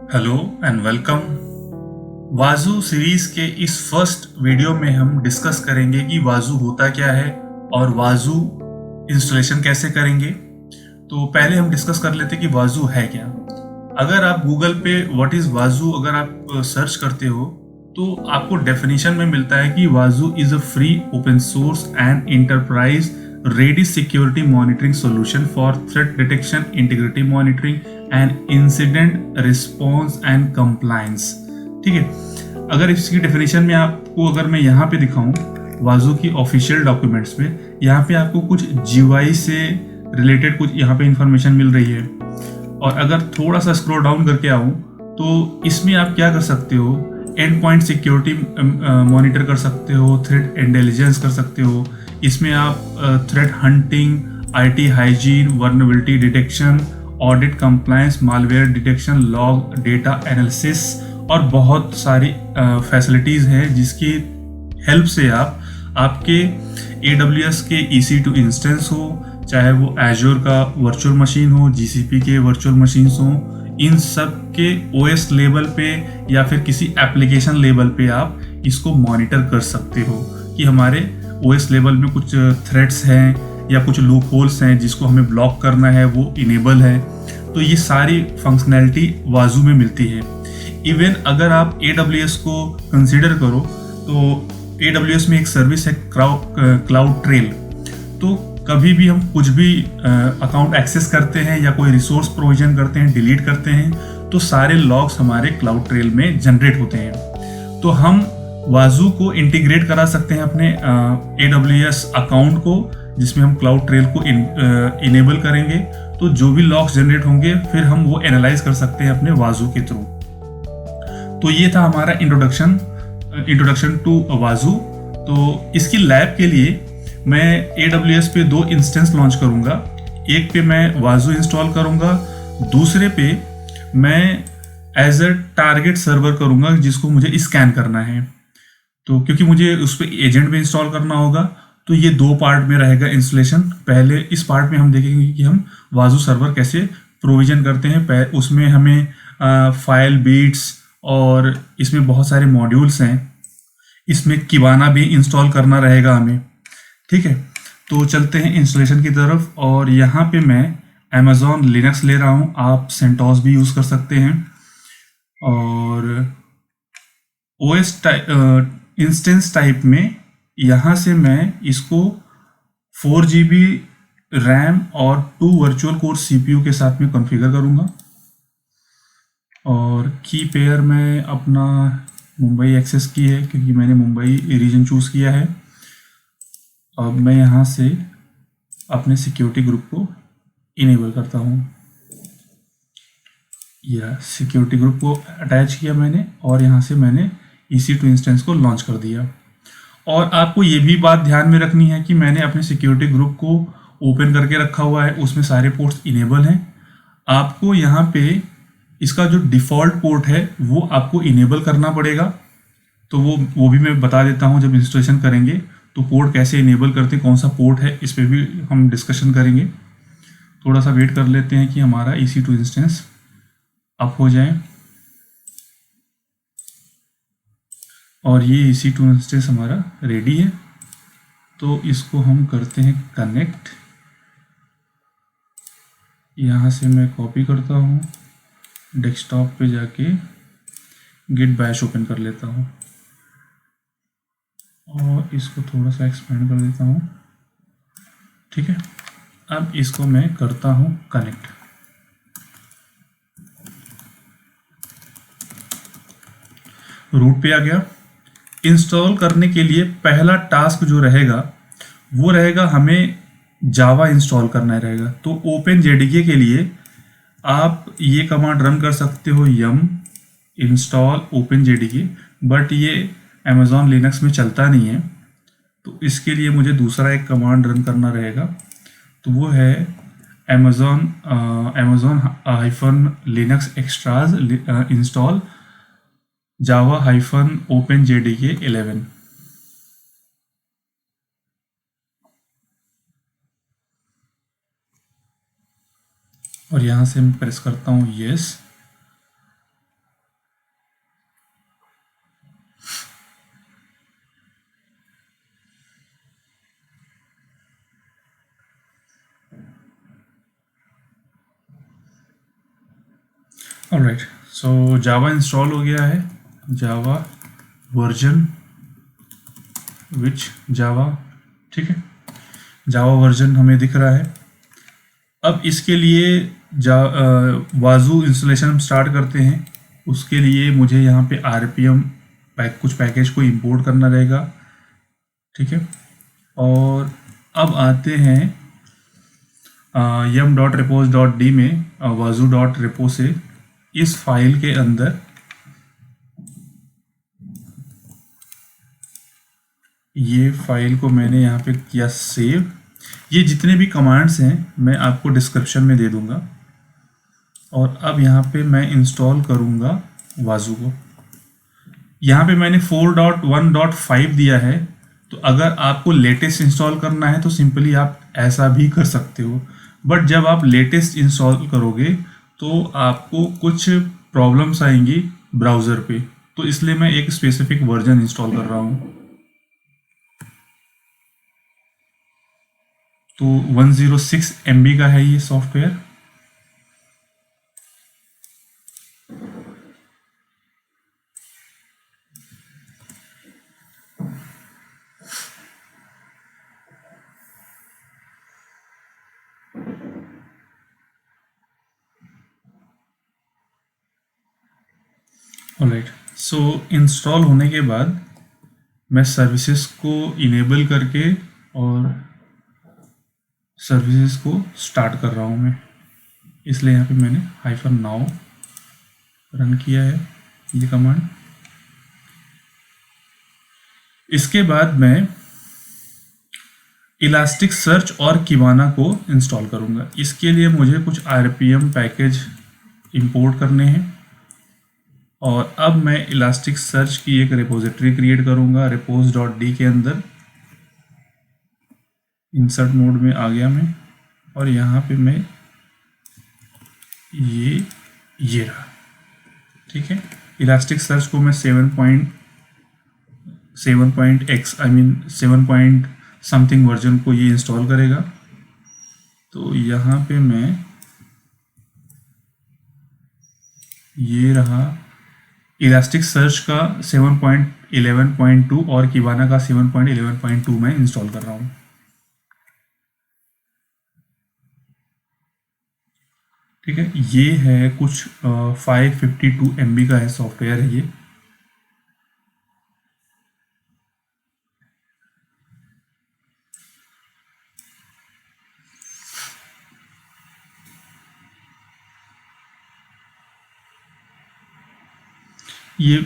Hello and welcome. वाजू series के इस फर्स्ट वीडियो में हम डिस्कस करेंगे कि वाजू होता क्या है और वाजू इंस्टॉलेशन कैसे करेंगे। तो पहले हम डिस्कस कर लेते हैं कि वाजू है क्या। अगर आप गूगल पे व्हाट इज वाजू अगर आप सर्च करते हो तो आपको डेफिनेशन में मिलता है कि वाजू is a free open source and enterprise ready security monitoring solution for threat detection, integrity monitoring and incident response and compliance. ठीक है, अगर इसकी डेफिनेशन में आपको अगर मैं यहाँ पे दिखाऊं वाजू की ऑफिशियल डॉक्यूमेंट्स में, यहाँ पे आपको कुछ जीयूआई से रिलेटेड कुछ यहाँ पे इंफॉर्मेशन मिल रही है। और अगर थोड़ा सा स्क्रॉल डाउन करके आऊँ तो इसमें आप क्या कर सकते हो, एंड पॉइंट सिक्योरिटी मॉनिटर कर सकते हो, थ्रेट इंटेलिजेंस कर सकते हो। इसमें आप threat hunting, IT hygiene, vulnerability detection, audit compliance, malware detection, log data analysis और बहुत सारी फैसिलिटीज़ हैं जिसकी हेल्प से आप आपके AWS के EC2 इंस्टेंस हो, चाहे वो एजोर का वर्चुअल मशीन हो, GCP के वर्चुअल मशीन्स हो, इन सब के OS लेवल पे या फिर किसी एप्लीकेशन लेवल पे आप इसको मॉनिटर कर सकते हो कि हमारे OS लेवल में कुछ थ्रेट्स हैं या कुछ लूप होल्स हैं जिसको हमें ब्लॉक करना है, वो इनेबल है। तो ये सारी फंक्शनैलिटी वाजू में मिलती है। इवन अगर आप AWS को कंसिडर करो तो AWS में एक सर्विस है क्लाउड ट्रेल। तो कभी भी हम कुछ भी अकाउंट एक्सेस करते हैं या कोई रिसोर्स प्रोविजन करते हैं, डिलीट करते हैं, तो सारे लॉग्स हमारे क्लाउड ट्रेल में जनरेट होते हैं। तो हम वाजू को इंटीग्रेट करा सकते हैं अपने AWS अकाउंट को, जिसमें हम क्लाउड ट्रेल को इनेबल करेंगे। तो जो भी लॉग्स जनरेट होंगे फिर हम वो एनालाइज कर सकते हैं अपने वाजू के थ्रू। तो ये था हमारा इंट्रोडक्शन टू वाजू। तो इसकी लैब के लिए मैं AWS पे 2 इंस्टेंस लॉन्च करूंगा। एक पे मैं वाजू इंस्टॉल करूंगा, दूसरे पे मैं एज अ टारगेट सर्वर करूंगा जिसको मुझे स्कैन करना है। तो क्योंकि मुझे उस पर एजेंट भी इंस्टॉल करना होगा, तो ये 2 पार्ट में रहेगा इंस्टॉलेशन। पहले इस पार्ट में हम देखेंगे कि हम वाजू सर्वर कैसे प्रोविजन करते हैं। उसमें हमें फाइल बीट्स और इसमें बहुत सारे मॉड्यूल्स हैं। इसमें किबाना भी इंस्टॉल करना रहेगा हमें। ठीक है, तो चलते हैं इंस्टॉलेशन की तरफ। और यहाँ पे मैं Amazon लिनक्स ले रहा हूँ, आप सेंटोस भी यूज़ कर सकते हैं। और OS इंस्टेंस टाइप में यहाँ से मैं इसको 4 GB रैम और 2 वर्चुअल कोर CPU के साथ में कॉन्फ़िगर करूँगा। और की पेयर में अपना मुंबई एक्सेस की है क्योंकि मैंने मुंबई रीजन चूज़ किया है। अब मैं यहाँ से अपने सिक्योरिटी ग्रुप को इनेबल करता हूँ, या सिक्योरिटी ग्रुप को अटैच किया मैंने और यहाँ से मैंने EC2 इंस्टेंस को लॉन्च कर दिया। और आपको ये भी बात ध्यान में रखनी है कि मैंने अपने सिक्योरिटी ग्रुप को ओपन करके रखा हुआ है, उसमें सारे पोर्ट्स इनेबल हैं। आपको यहाँ पे इसका जो डिफ़ॉल्ट पोर्ट है वो आपको इनेबल करना पड़ेगा। तो वो भी मैं बता देता हूँ जब इंस्टॉलेशन करेंगे तो पोर्ट कैसे इनेबल करते हैं, कौन सा पोर्ट है, इस पर भी हम डिस्कशन करेंगे। थोड़ा सा वेट कर लेते हैं कि हमारा EC2 इंस्टेंस अप हो जाए। और ये EC2 इंस्टेंस हमारा रेडी है, तो इसको हम करते हैं कनेक्ट। यहाँ से मैं कॉपी करता हूँ, डेस्कटॉप पे जाके गिट बैश ओपन कर लेता हूँ और इसको थोड़ा सा एक्सपेंड कर देता हूँ। ठीक है, अब इसको मैं करता हूँ कनेक्ट। रूट पे आ गया। इंस्टॉल करने के लिए पहला टास्क जो रहेगा वो रहेगा हमें जावा इंस्टॉल करना रहेगा। तो OpenJDK के लिए आप ये कमांड रन कर सकते हो, yum इंस्टॉल OpenJDK, बट ये Amazon लिनक्स में चलता नहीं है। तो इसके लिए मुझे दूसरा एक कमांड रन करना रहेगा, तो वो है amazon -linux extras install java -openjdk 11। और यहाँ से मैं प्रेस करता हूँ येस। ऑलराइट, सो जावा इंस्टॉल हो गया है, जावा वर्जन विच जावा, ठीक है, जावा वर्जन हमें दिख रहा है। अब इसके लिए वाजू इंस्टॉलेशन हम स्टार्ट करते हैं। उसके लिए मुझे यहाँ पे RPM कुछ पैकेज को इंपोर्ट करना रहेगा, ठीक है। और अब आते हैं yum.repos.d में wazoo.repo से इस फाइल के अंदर ये फाइल को मैंने यहाँ पे किया सेव। ये जितने भी कमांड्स हैं मैं आपको डिस्क्रिप्शन में दे दूंगा। और अब यहाँ पे मैं इंस्टॉल करूँगा वाजू को। यहाँ पे मैंने 4.1.5 दिया है, तो अगर आपको लेटेस्ट इंस्टॉल करना है तो सिंपली आप ऐसा भी कर सकते हो। बट जब आप लेटेस्ट इंस्टॉल करोगे तो आपको कुछ प्रॉब्लम्स आएंगी ब्राउज़र पे, तो इसलिए मैं एक स्पेसिफिक वर्जन इंस्टॉल कर रहा हूँ। तो 106 MB का है ये सॉफ्टवेयर। ऑलराइट, सो इंस्टॉल होने के बाद मैं सर्विसेज को इनेबल करके और सर्विसेज को स्टार्ट कर रहा हूँ मैं, इसलिए यहाँ पे मैंने -now रन किया है ये कमांड। इसके बाद मैं इलास्टिक सर्च और किबाना को इंस्टॉल करूँगा। इसके लिए मुझे कुछ RPM पैकेज इंपोर्ट करने हैं। और अब मैं इलास्टिक सर्च की एक रिपोजिटरी क्रिएट करूँगा repos.d के अंदर। इंसर्ट मोड में आ गया मैं, और यहाँ पे मैं ये रहा, ठीक है। इलास्टिक सर्च को मैं 7 समथिंग वर्जन को ये इंस्टॉल करेगा। तो यहाँ पे मैं ये रहा इलास्टिक सर्च का 7.11.2 और किबाना का 7.11.2 में इंस्टॉल कर रहा हूँ, ठीक है। ये है कुछ 552 MB का है सॉफ्टवेयर है ये। ये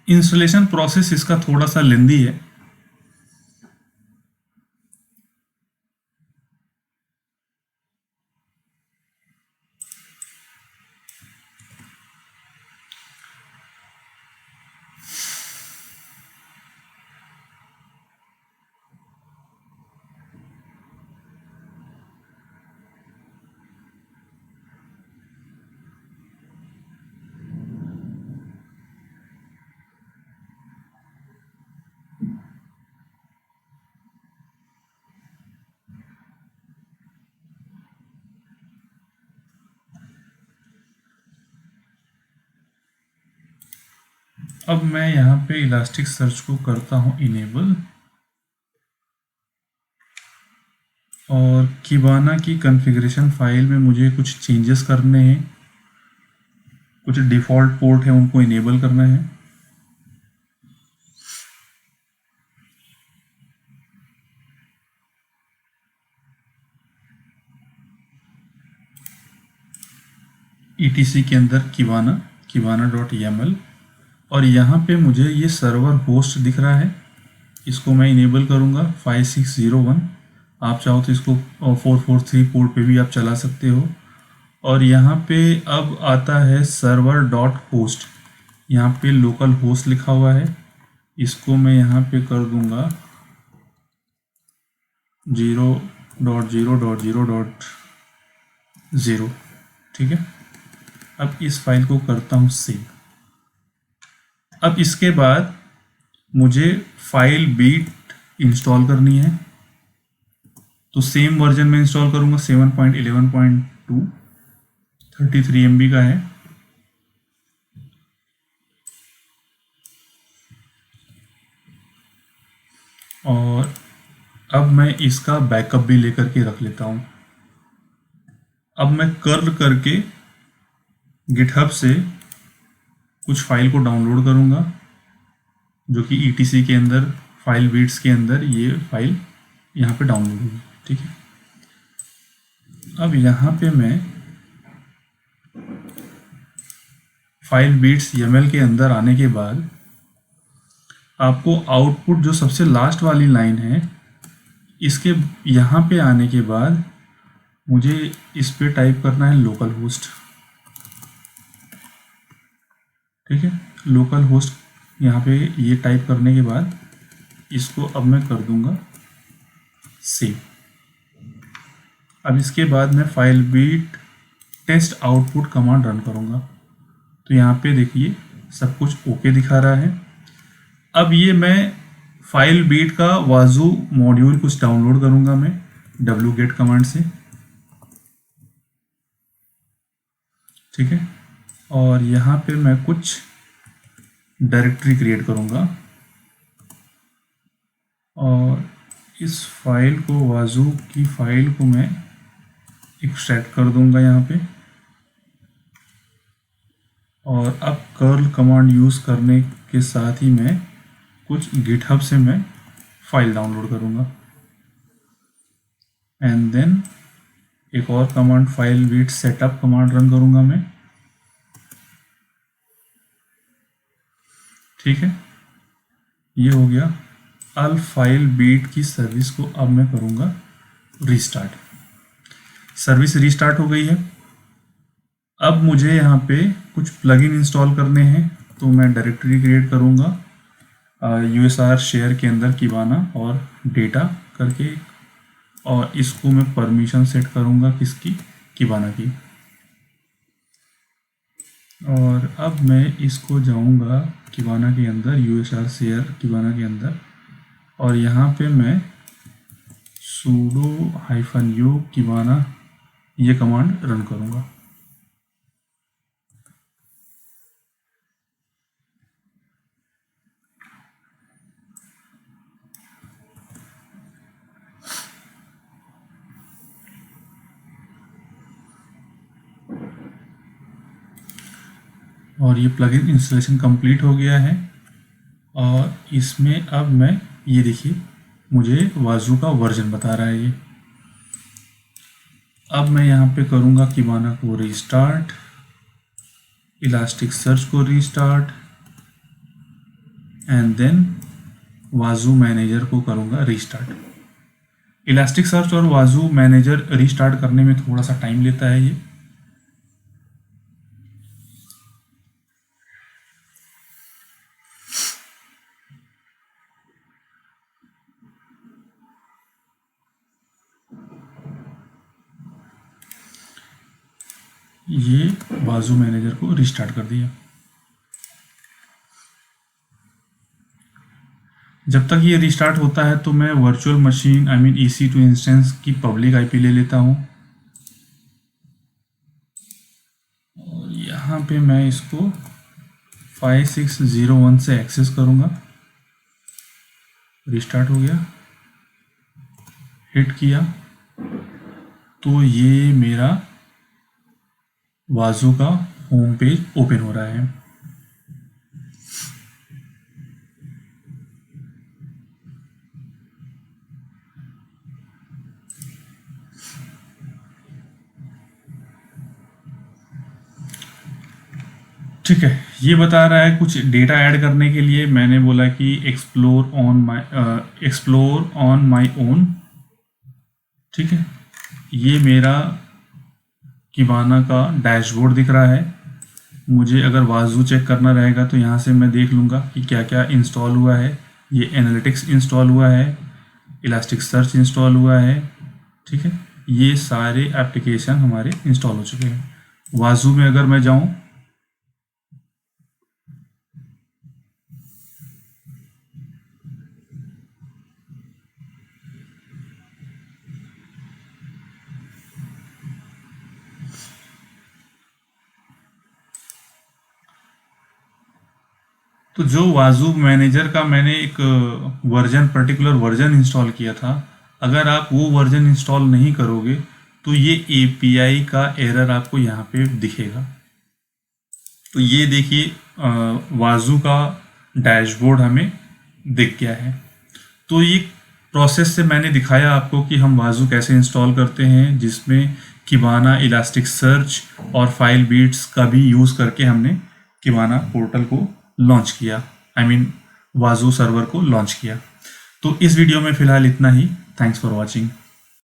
इंस्टॉलेशन प्रोसेस इसका थोड़ा सा लेंदी है। अब मैं यहाँ पे इलास्टिक सर्च को करता हूँ इनेबल, और किबाना की कॉन्फ़िगरेशन फाइल में मुझे कुछ चेंजेस करने हैं। कुछ डिफ़ॉल्ट पोर्ट है उनको इनेबल करना है। ETC के अंदर kibana.yaml, और यहाँ पे मुझे ये सर्वर होस्ट दिख रहा है, इसको मैं इनेबल करूँगा 5601। आप चाहो तो इसको 443 पोर्ट पे भी आप चला सकते हो। और यहाँ पे अब आता है सर्वर डॉट होस्ट, यहाँ पे लोकल होस्ट लिखा हुआ है, इसको मैं यहाँ पे कर दूँगा 0.0.0.0, ठीक है। अब इस फाइल को करता हूँ सेव। अब इसके बाद मुझे फाइल बीट इंस्टॉल करनी है, तो सेम वर्जन में इंस्टॉल करूँगा 7.11.2, 33 MB का है। और अब मैं इसका बैकअप भी लेकर के रख लेता हूँ। अब मैं कर्ल करके गिटहब से कुछ फाइल को डाउनलोड करूँगा, जो कि ईटीसी के अंदर फाइल बीट्स के अंदर ये फाइल यहाँ पे डाउनलोड होगी। ठीक है, अब यहाँ पे मैं फाइल बीट्स YAML के अंदर आने के बाद आपको आउटपुट जो सबसे लास्ट वाली लाइन है, इसके यहाँ पे आने के बाद मुझे इस पे टाइप करना है लोकल होस्ट। ठीक है, लोकल होस्ट यहाँ पे ये टाइप करने के बाद इसको अब मैं कर दूंगा सेव। अब इसके बाद मैं Filebeat test output command run करूँगा, तो यहाँ पे देखिए सब कुछ ओके दिखा रहा है। अब ये मैं फाइल बीट का वाजू मॉड्यूल कुछ डाउनलोड करूँगा मैं wget कमांड से। ठीक है, और यहाँ पे मैं कुछ डायरेक्टरी क्रिएट करूँगा और इस फाइल को वाजू की फाइल को मैं एक्सट्रैक्ट कर दूँगा यहाँ पे। और अब कर्ल कमांड यूज़ करने के साथ ही मैं कुछ गिटहब से मैं फाइल डाउनलोड करूँगा एंड देन एक और command Filebeat setup command run करूँगा मैं। ठीक है, ये हो गया। अब फाइल बीट की सर्विस को अब मैं करूँगा रीस्टार्ट। सर्विस रीस्टार्ट हो गई है। अब मुझे यहाँ पे कुछ प्लगइन इंस्टॉल करने हैं, तो मैं डायरेक्टरी क्रिएट करूँगा USR शेयर के अंदर किबाना और डेटा करके, और इसको मैं परमिशन सेट करूँगा किसकी, किबाना की। और अब मैं इसको जाऊँगा किबाना के अंदर, USR शेयर किबाना के अंदर, और यहाँ पे मैं sudo -u किबाना ये कमांड रन करूँगा। और ये प्लगइन इंस्टॉलेशन कंप्लीट हो गया है। और इसमें अब मैं ये देखिए मुझे वाजू का वर्जन बता रहा है ये। अब मैं यहाँ पे करूँगा किबाना को रीस्टार्ट, इलास्टिक सर्च को रीस्टार्ट एंड देन वाजू मैनेजर को करूँगा रीस्टार्ट। इलास्टिक सर्च और वाजू मैनेजर रीस्टार्ट करने में थोड़ा सा टाइम लेता है ये। ये वाजू मैनेजर को रिस्टार्ट कर दिया। जब तक ये रिस्टार्ट होता है तो मैं वर्चुअल मशीन EC2 इंस्टेंस की पब्लिक IP ले लेता हूँ, और यहाँ पे मैं इसको 5601 से एक्सेस करूँगा। रिस्टार्ट हो गया, हिट किया तो ये मेरा वाजू का होम पेज ओपन हो रहा है। ठीक है, ये बता रहा है कुछ डेटा ऐड करने के लिए मैंने बोला कि एक्सप्लोर ऑन माई ओन। ठीक है, ये मेरा किबाना का डैशबोर्ड दिख रहा है। मुझे अगर वाजू चेक करना रहेगा तो यहाँ से मैं देख लूँगा कि क्या क्या इंस्टॉल हुआ है। ये एनालिटिक्स इंस्टॉल हुआ है, इलास्टिक सर्च इंस्टॉल हुआ है। ठीक है, ये सारे एप्लीकेशन हमारे इंस्टॉल हो चुके हैं। वाजू में अगर मैं जाऊँ तो जो वाजू मैनेजर का मैंने एक पर्टिकुलर वर्जन इंस्टॉल किया था, अगर आप वो वर्जन इंस्टॉल नहीं करोगे तो ये एपीआई का एरर आपको यहाँ पे दिखेगा। तो ये देखिए वाजू का डैशबोर्ड हमें दिख गया है। तो ये प्रोसेस से मैंने दिखाया आपको कि हम वाजू कैसे इंस्टॉल करते हैं, जिसमें किबाना, इलास्टिक सर्च और फाइल बीट्स का भी यूज़ करके हमने किबाना पोर्टल को लॉन्च किया, वाजू सर्वर को लॉन्च किया। तो इस वीडियो में फ़िलहाल इतना ही। Thanks for watching.